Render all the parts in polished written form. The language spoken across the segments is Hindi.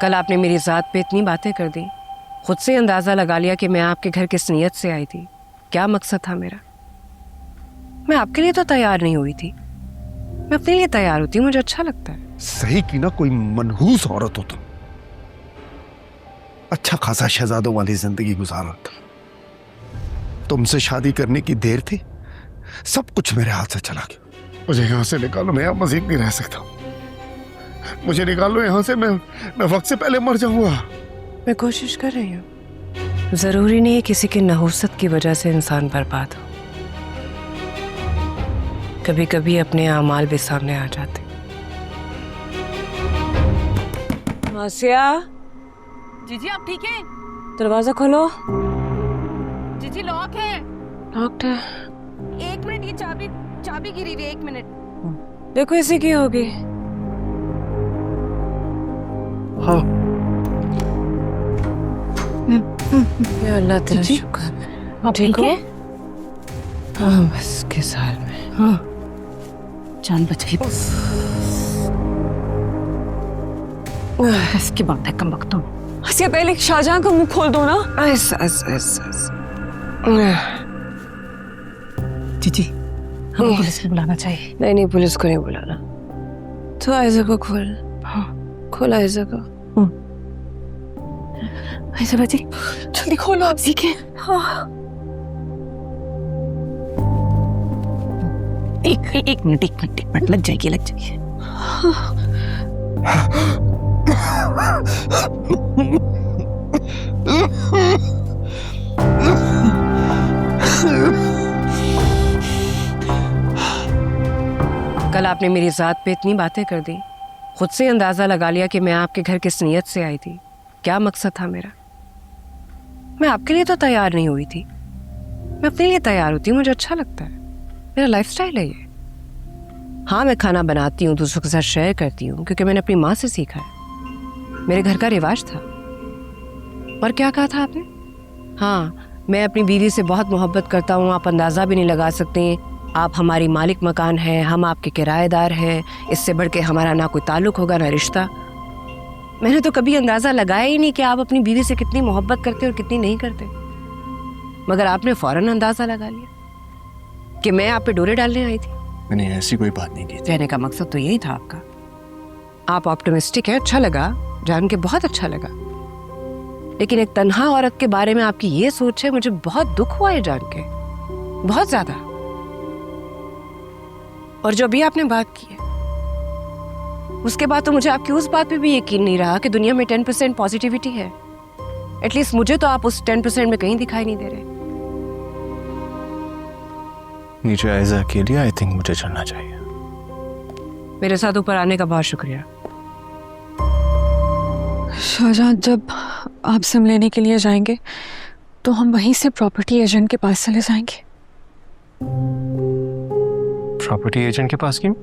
कल आपने मेरी ज़ात पे इतनी बातें कर दी, खुद से अंदाज़ा लगा लिया कि मैं आपके घर किस नीयत से आई थी, क्या मकसद था मेरा। मैं आपके लिए तो तैयार नहीं हुई थी, मैं अपने लिए तैयार होती हूँ, मुझे अच्छा लगता है। सही की ना, कोई मनहूस औरत हो तुम। अच्छा खासा शहजादों वाली जिंदगी गुजारा था। तुमसे शादी करने की देर थी, सब कुछ मेरे हाथ से चला गया। मुझे यहां से निकालो, मैं अब मजीद नहीं रह सकता। मुझे निकालो यहां से, मैं वक्त से पहले मर जाऊंगा। मैं कोशिश कर रही हूँ। जरूरी नहीं है किसी की नहुसत की वजह से इंसान बर्बाद हो। कभी कभी अपने आमाल भी सामने आ जाते। आसिया, जीजी आप ठीक है? दरवाजा खोलो। जीजी लॉक है। लॉक्ड है। 1 मिनट, ये चाबी गिरी हुई है, 1 मिनट। देखो इसी की होगी। हाँ। या अल्लाह तेरा शुक्र। आप ठीक है? हाँ बस किस हाल में। हाँ जान बच गई। इसकी बात है कम वक्त। आसिया पहले शाहजहां का मुंह खोल दो ना। जीजी हमें पुलिस को बुलाना चाहिए। नहीं, पुलिस को नहीं बुलाना। तो आयजा को खोल। हाँ खोल आयजा को। ऐसा बाजी जल्दी खोलो आप। ठीक है। हाँ। एक मिनट लग जाएगी। कल आपने मेरी ज़ात पे इतनी बातें कर दी, खुद से अंदाज़ा लगा लिया कि मैं आपके घर किस नीयत से आई थी, क्या मकसद था मेरा। मैं आपके लिए तो तैयार नहीं हुई थी, मैं अपने लिए तैयार होती हूँ, मुझे अच्छा लगता है, मेरा लाइफस्टाइल है ये। हाँ मैं खाना बनाती हूँ, दूसरों के साथ शेयर करती हूँ, क्योंकि मैंने अपनी माँ से सीखा है, मेरे घर का रिवाज था। और क्या कहा था आपने? हाँ मैं अपनी बीवी से बहुत मोहब्बत करता हूँ, आप अंदाज़ा भी नहीं लगा सकते। आप हमारी मालिक मकान हैं, हम आपके किराएदार हैं, इससे बढ़ के हमारा ना कोई ताल्लुक होगा ना रिश्ता। मैंने तो कभी अंदाज़ा लगाया ही नहीं कि आप अपनी बीवी से कितनी मोहब्बत करते और कितनी नहीं करते, मगर आपने फौरन अंदाज़ा लगा लिया कि मैं आप पे डोरे डालने आई थी। मैंने ऐसी कोई बात नहीं की थी। कहने का मकसद तो यही था आपका। आप ऑप्टिमिस्टिक हैं, अच्छा लगा जान के, बहुत अच्छा लगा। लेकिन एक तन्हा औरत के बारे में आपकी ये सोच है, मुझे बहुत दुख हुआ है जान के, बहुत ज्यादा। और जो अभी आपने बात की है, उसके बाद तो मुझे आपकी उस बात पे भी यकीन नहीं रहा कि दुनिया में 10% पॉजिटिविटी है। एटलीस्ट मुझे तो आप उस 10% में कहीं दिखाई नहीं दे रहे। नीचे आयजा अकेली, आई थिंक मुझे चलना चाहिए। मेरे साथ ऊपर आने का बहुत शुक्रिया। शाहजहां जब आप सिम लेने के लिए जाएंगे तो हम वहीं से प्रॉपर्टी एजेंट के पास चले जाएंगे। प्रॉपर्टी एजेंट के पास क्यों?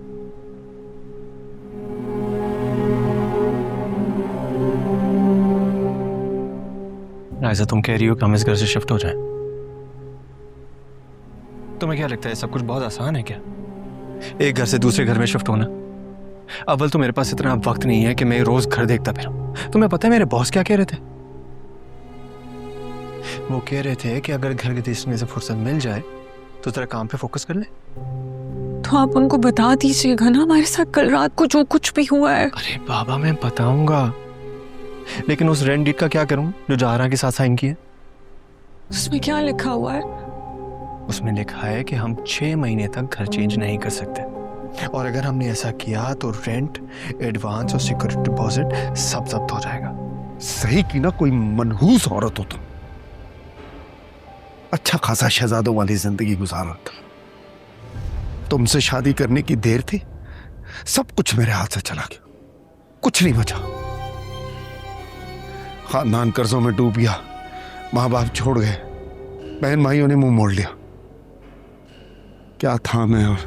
आयजा तुम कह रही हो कि हम इस घर से शिफ्ट हो जाएं? तुम्हें क्या लगता है सब कुछ बहुत आसान है क्या? एक घर से दूसरे घर में शिफ्ट होना। अव्वल तो मेरे पास इतना वक्त नहीं है कि मैं रोज घर देखता फिरूं। तुम्हें पता है मेरे बॉस क्या कह रहे थे? वो कह रहे थे कि अगर घर के देखने से फुर्सत मिल जाए तो तेरा काम पे फोकस कर ले। तो आप उनको बता दीजिएगा ना हमारे साथ कल रात को जो कुछ भी हुआ है। अरे बाबा मैं बताऊंगा, लेकिन उस रेंट डीड का क्या करूं जो जहारा के साथ साइन की है? उसमें क्या लिखा हुआ है? उसमें लिखा है कि हम 6 महीने तक घर चेंज नहीं कर सकते, और अगर हमने ऐसा किया तो रेंट, एडवांस और सिक्योरिटी डिपॉजिट सब जब्त हो जाएगा। सही की ना, कोई मनहूस औरत हो तुम। अच्छा खासा शहजादों वाली जिंदगी गुजारा था। तुमसे शादी करने की देर थी, सब कुछ मेरे हाथ से चला गया, कुछ नहीं बचा। खानदान कर्जों में डूब गया, माँ बाप छोड़ गए, बहन भाइयों ने मुंह मोड़ लिया। क्या था मैं और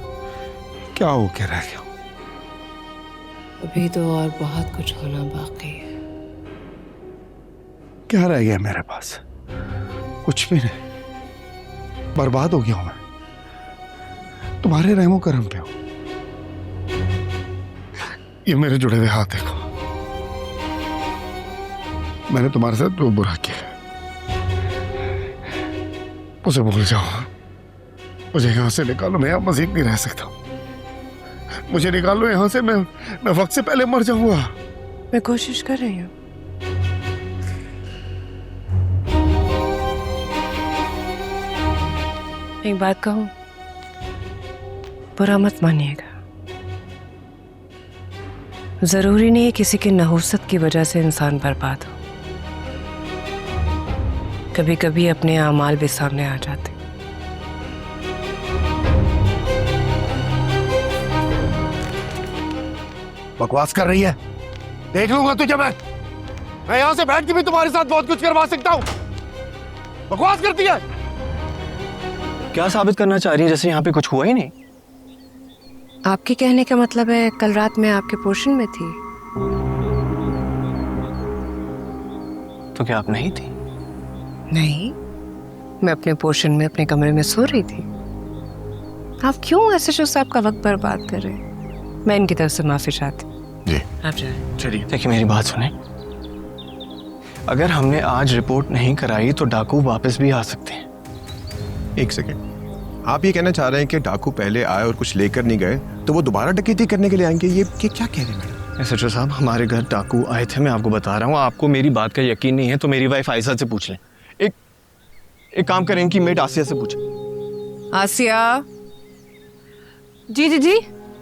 क्या हो के रह गया। अभी तो और बहुत कुछ होना बाकी है। क्या रह गया मेरे पास? कुछ भी नहीं, बर्बाद हो गया हूं मैं। तुम्हारे रहमो करम पे हूं। ये मेरे जुड़े हुए हाथ देखो, मैंने तुम्हारे साथ जो बुरा किया उसे भूल जाओ। मुझे यहाँ से निकालो, मैं यहाँ मजीद नहीं रह सकता। मुझे निकालो यहाँ से, मैं वक्त से पहले मर जाऊंगा। मैं कोशिश कर रही हूँ। एक बात कहूँ, बुरा मत मानिएगा। जरूरी नहीं है किसी की नहुसत की वजह से इंसान बर्बाद हो। कभी कभी अपने आमाल भी सामने आ जाते। बकवास कर रही है, देख लूंगा तुझे मैं यहां से बैठ के भी तुम्हारे साथ बहुत कुछ करवा सकता हूं। बकवास करती है। क्या साबित करना चाह रही है जैसे यहाँ पे कुछ हुआ ही नहीं? आपके कहने का मतलब है कल रात मैं आपके पोर्शन में थी? तो क्या आप नहीं थी? नहीं, मैं अपने पोर्शन में अपने कमरे में सो रही थी। आप क्यों एसएचओ साहब का वक्त बर्बाद कर रहे हैं? मैं इनकी तरफ से माफी चाहती हूँ। जी आप जाए। चलिए देखिए, मेरी बात सुने। अगर हमने आज रिपोर्ट नहीं कराई तो डाकू वापस भी आ सकते हैं। एक सेकेंड, आप ये कहना चाह रहे हैं कि डाकू पहले आए और कुछ लेकर नहीं गए तो वो दोबारा डकैती करने के लिए आएंगे? ये क्या कह रहे हैं मैडम? एसएचओ साहब, हमारे घर डाकू आए थे, मैं आपको बता रहा हूँ। आपको मेरी बात का यकीन नहीं है तो मेरी वाइफ आयशा से पूछ लें। एक काम करें, इनकी मेट आसिया से पूछें। आसिया। जी जी जी,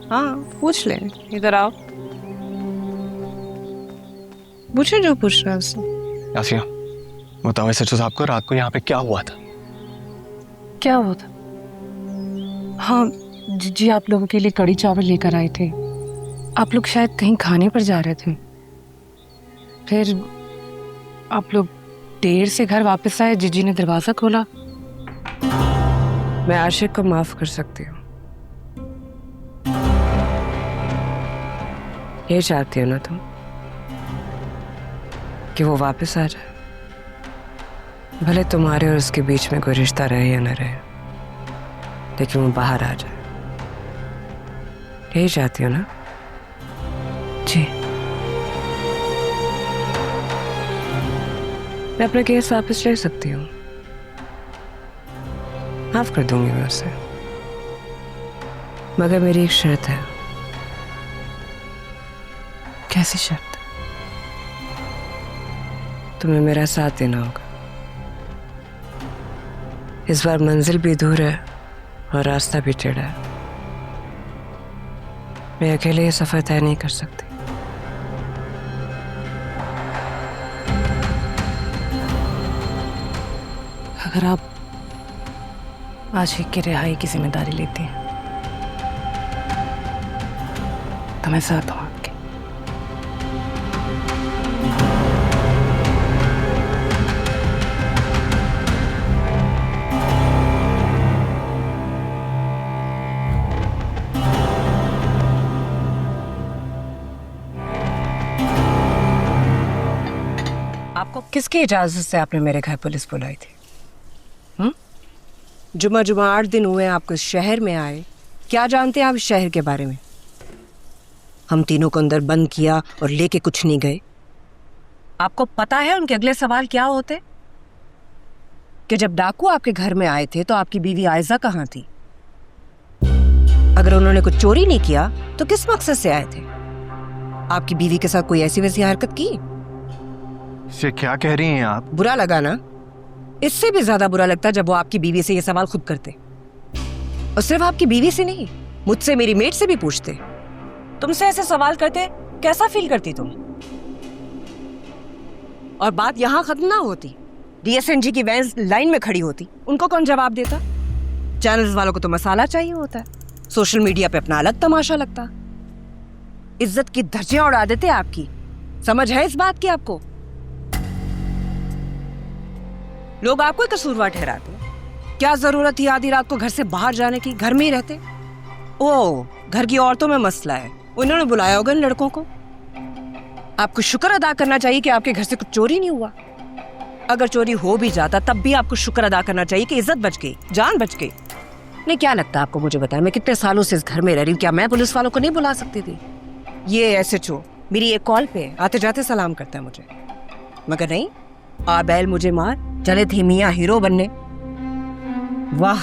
हाँ पूछ लें, इधर आओ। पूछे जो पूछ रहा है उससे। आसिया, बताओ एसएचओ साहब को रात को यहाँ पे क्या हुआ था? क्या हुआ था? हाँ जी, आप लोगों के लिए कड़ी चावल लेकर आए थे। आप लोग शायद कहीं खाने पर जा रहे थे, फिर आप लोग देर से घर वापस आए। जीजी ने दरवाजा खोला। मैं आशिक को माफ कर सकती हूँ। ये चाहती हो ना तुम कि वो वापस आ जाए, भले तुम्हारे और उसके बीच में कोई रिश्ता रहे या न रहे, लेकिन वो बाहर आ जाए। यही चाहती हो ना? जी। मैं अपना केस वापस ले सकती हूँ, माफ कर दूंगी मैं उसे, मगर मेरी एक शर्त है। कैसी शर्त? तुम्हें मेरा साथ देना होगा। इस बार मंजिल भी दूर है और रास्ता भी टेढ़ा है। मैं अकेले ये सफर तय नहीं कर सकती। अगर आप आशिक की रिहाई की जिम्मेदारी लेती हैं तो मैं साथ हूँ आपके। आपको किसकी इजाजत से आपने मेरे घर पुलिस बुलाई थी? जुमा 8 दिन हुए आपको इस शहर में आए। क्या जानते हैं आप इस शहर के बारे में? हम तीनों को अंदर बंद किया और लेके कुछ नहीं गए। आपको पता है उनके अगले सवाल क्या होते? कि जब डाकू आपके घर में आए थे तो आपकी बीवी आयशा कहाँ थी? अगर उन्होंने कुछ चोरी नहीं किया तो किस मकसद से आए थे? आपकी बीवी के साथ कोई ऐसी वैसी हरकत की? इसे क्या कह रही हैं आप? बुरा लगा ना? इससे भी ज्यादा बुरा लगता जब वो आपकी बीवी से ये सवाल खुद करते, और सिर्फ आपकी बीवी से नहीं, मुझसे, मेरी मेट से भी पूछते। तुमसे ऐसे सवाल करते, कैसा फील करती तुम? और बात यहां खत्म ना होती, डीएसएनजी की वैन लाइन में खड़ी होती, उनको कौन जवाब देता? चैनल्स वालों को तो मसाला चाहिए होता है, सोशल मीडिया पे अपना अलग तमाशा लगता। इज्जत की धज्जियां उड़ा देते आपकी। समझ है इस बात की आपको? लोग आपको कसूरवार ठहराते। क्या जरूरत थी आधी रात को घर से बाहर जाने की? घर में ही रहते। ओ, घर की औरतों में मसला है, उन्होंने बुलाया होगा इन लड़कों को। आपको शुक्र अदा करना चाहिए कि आपके घर से कुछ चोरी नहीं हुआ। अगर चोरी हो भी जाता तब भी आपको शुक्र अदा करना चाहिए कि इज्जत बच गई, जान बच गई। नहीं, क्या लगता आपको? मुझे बताएं, मैं कितने सालों से इस घर में रह रही हूँ, क्या मैं पुलिस वालों को नहीं बुला सकती थी? ये एसएचओ मेरी एक कॉल पे आते जाते सलाम करता है मुझे। मगर नहीं, आ बैल मुझे मार, चले थे मियाँ हीरो बनने। वाह,